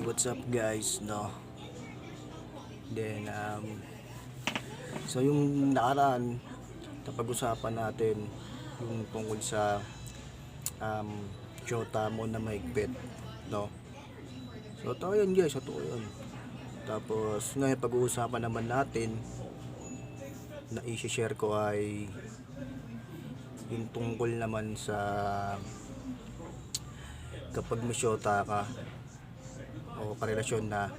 What's up guys, no? Then, so yung nakaraan, napag-usapan natin yung tungkol sa Jota mo na mahigpit, no? So, ito yun guys, ito yun. Tapos, ngayon pag-uusapan naman natin na i-share ko ay yung tungkol naman sa kapag may syota ka o karelasyon na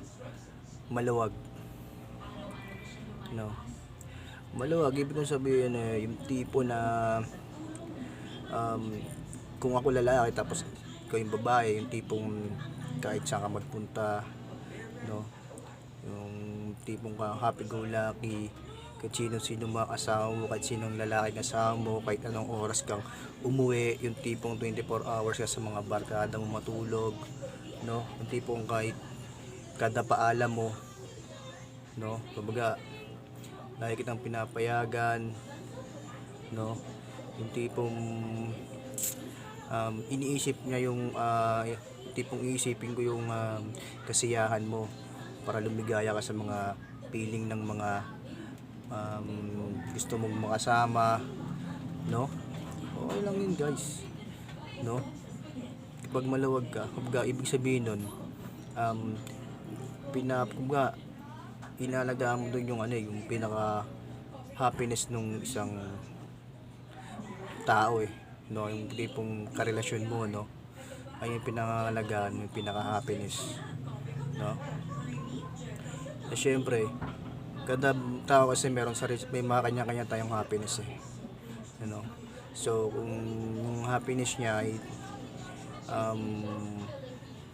maluwag, no? Maluwag, ibig kong sabihin yung tipo na kung ako lalaki tapos ikaw yung babae, yung tipong kahit saan ka magpunta, no? Yung tipong ka happy go lucky, kahit sino mga kasama mo, kahit sinong lalaki kasama mo, kahit anong oras kang umuwi, yung tipong 24 hours ka sa mga barkada mo matulog, no? Yung tipong kahit kada paalam mo, no? Kumbaga, lagi kitang pinapayagan, no? Yung tipong iniisip niya yung tipong iisipin ko yung kasiyahan mo para lumigaya ka sa mga feeling ng mga gusto mong makasama, no? Okay lang yun guys, no? Kapag malawag ka, kapag ibig sabihin nun, kumbaga inalagaan mo doon yung yung pinaka happiness nung isang tao, no? Yung tipong karelasyon mo, no? Ay yung pinangangalagaan, yung pinaka happiness, no? Eh syempre, kada tao kasi may mga kanya-kanya tayong happiness, ano? So kung yung happiness niya ay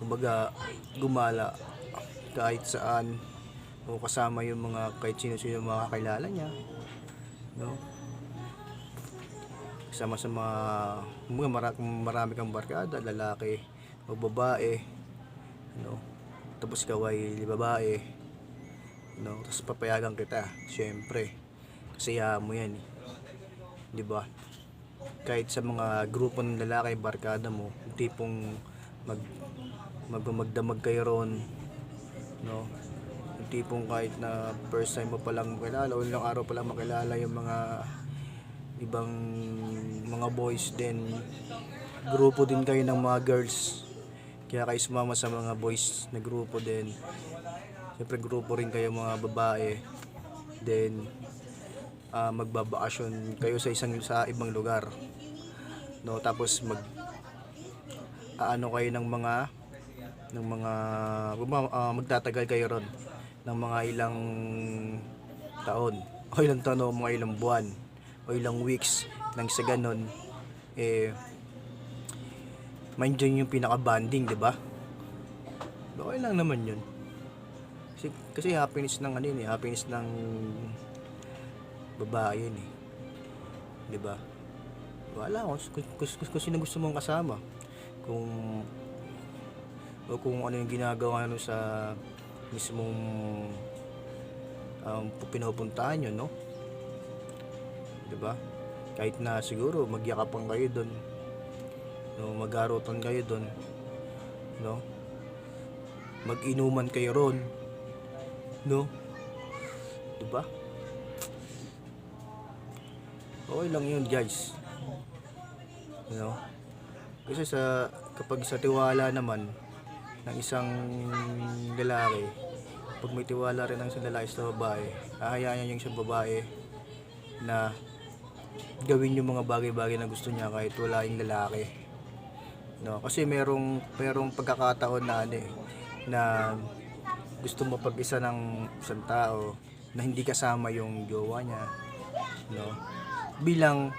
kumbaga gumala kahit saan o kasama yung mga kahit sino mga kakilala niya, no? Kasama sa mga marami kang barkada, lalaki o babae, no? Tapos ikaw ay babae, no? Tapos papayagan kita, syempre kasi mo yan, di ba? Kahit sa mga grupo ng lalaki, barkada mo, yung tipong magdamag kayo ron, no? Yung tipong kahit na first time mo palang makilala o ilang araw palang makilala yung mga ibang mga boys, din grupo din kayo ng mga girls, kaya kayo sumama sa mga boys na grupo din. Siyempre grupo rin kayo mga babae, then magbabakasyon kayo sa ibang lugar, no? Tapos kayo magtatagal kayo ron ng mga ilang taon o ilang taon o mga ilang buwan o ilang weeks nang sa ganon mandyan yung pinaka bonding, di ba? Okay lang naman yun kasi happiness ng happiness ng babae yun, di ba? Wala kung sino gusto mong kasama, kung ano yung ginagawa sa mismong pinupuntahan nyo, no? Diba? Kahit na siguro magyakapan kayo doon, no? Magarutan kayo doon, no? Mag-inuman kayo ron, no? Diba? Okay lang yun guys, no? Kasi kapag sa tiwala naman ng isang lalaki, pag may tiwala rin ng isang lalaki sa babae, hahayaan niya yung isang babae na gawin yung mga bagay-bagay na gusto niya kahit wala yung lalaki, no? Kasi merong pagkakataon na na gusto mo pag-isa ng isang tao na hindi kasama yung jowa niya, no? Bilang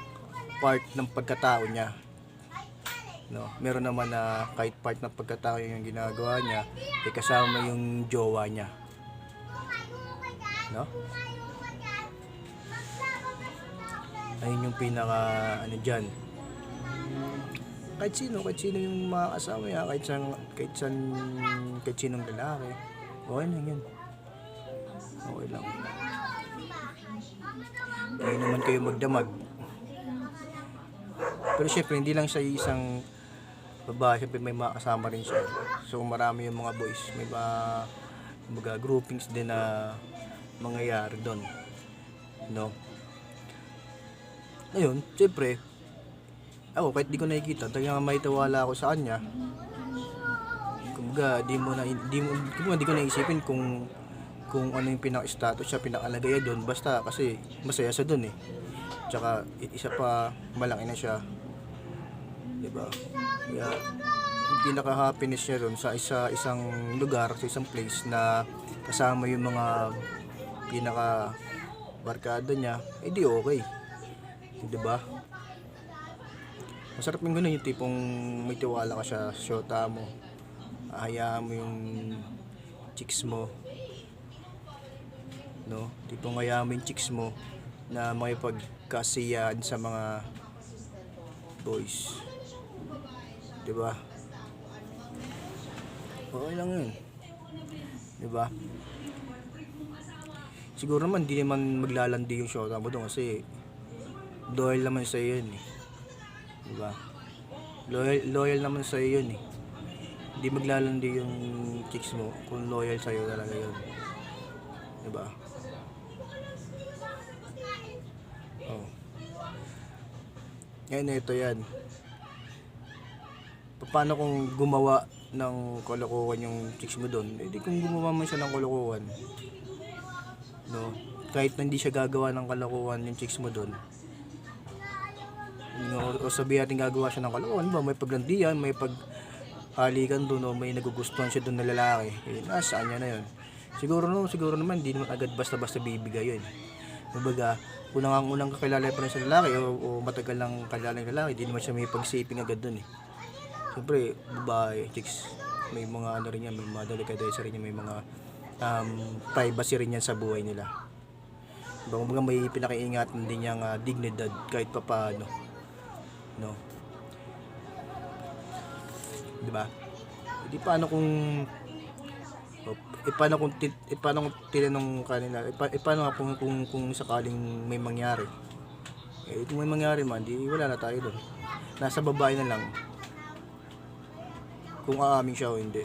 part ng pagkatao niya, no? Meron naman na kahit part ng pagkatao yung ginagawa niya ay kasama yung jowa niya, no? Ayun yung pinaka dyan. Kahit sino yung mga kasama niya, kahit sinong lalaki, okay lang yun, okay lang. Ayun naman kayo magdamag. Pero syempre hindi lang sa isang babae, syempre may mga kasama rin siya. So marami yung mga boys, may mga groupings din na mangyayari doon, no? Ayun, syempre ako kahit di ko nakikita, talagang may tiwala ako sa kanya. Kumbaga di ko naisipin kung ano yung pinaka-status siya, pinakalagay doon, basta kasi masaya siya doon eh. Tsaka isa pa, malaki na siya, 'di ba? Kaya yung pinaka-happiness niya doon sa isang lugar, sa isang place na kasama yung mga pinaka barkada niya, di okay. 'Di ba? Masarap yung ganun, yung tipong may tiwala ka sa syota mo. Hayaan mo yung chicks mo, no? Tipong hayaan mo yung chicks mo na makipagkasiyahan sa mga boys. 'Di ba? Okay lang 'yun. 'Di ba? Siguro naman di naman maglalandi yung syota mo doon kasi loyal naman sa iyo 'yun eh. 'Di ba? Loyal naman sa iyo 'yun eh. Hindi maglalandi yung chicks mo kung loyal sa iyo talaga 'yun. 'Di ba? Oh. Ngayon ito 'yan. Paano kung gumawa ng kalokohan yung chicks mo doon? Eh di kung gumawa man siya ng kalokohan, no? Kahit na hindi siya gagawa ng kalokohan yung chicks mo doon, no, o sabihin natin gagawa siya ng kalokohan ba, may paglandian, may paghalikan doon, o may nagugustuhan siya doon na lalaki, eh, nasaan niya na yun. Siguro naman hindi naman agad basta-basta bibigay yun. Kumbaga, unang kakilala pa rin sa lalaki o matagal lang kakilala ng lalaki, hindi naman siya may pagsiping agad doon eh. Siyempre, babae, chicks, may mga ano rin yan, may mga delikadesa rin yan, may mga privacy rin yan sa buhay nila. Kumbaga may pinakaingatan din niyang dignidad kahit pa paano, no? Di ba? Di paano kung paano kung tinanong kanila, paano nga kung sakaling may mangyari, kung may mangyari man, di wala na tayo doon, nasa babae na lang kung aamin siya o hindi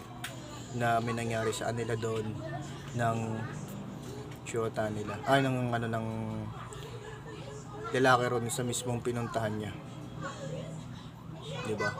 na may nangyari sa kanila doon ng syota nila, ng lalaki ron sa mismong pinuntahan niya, di ba?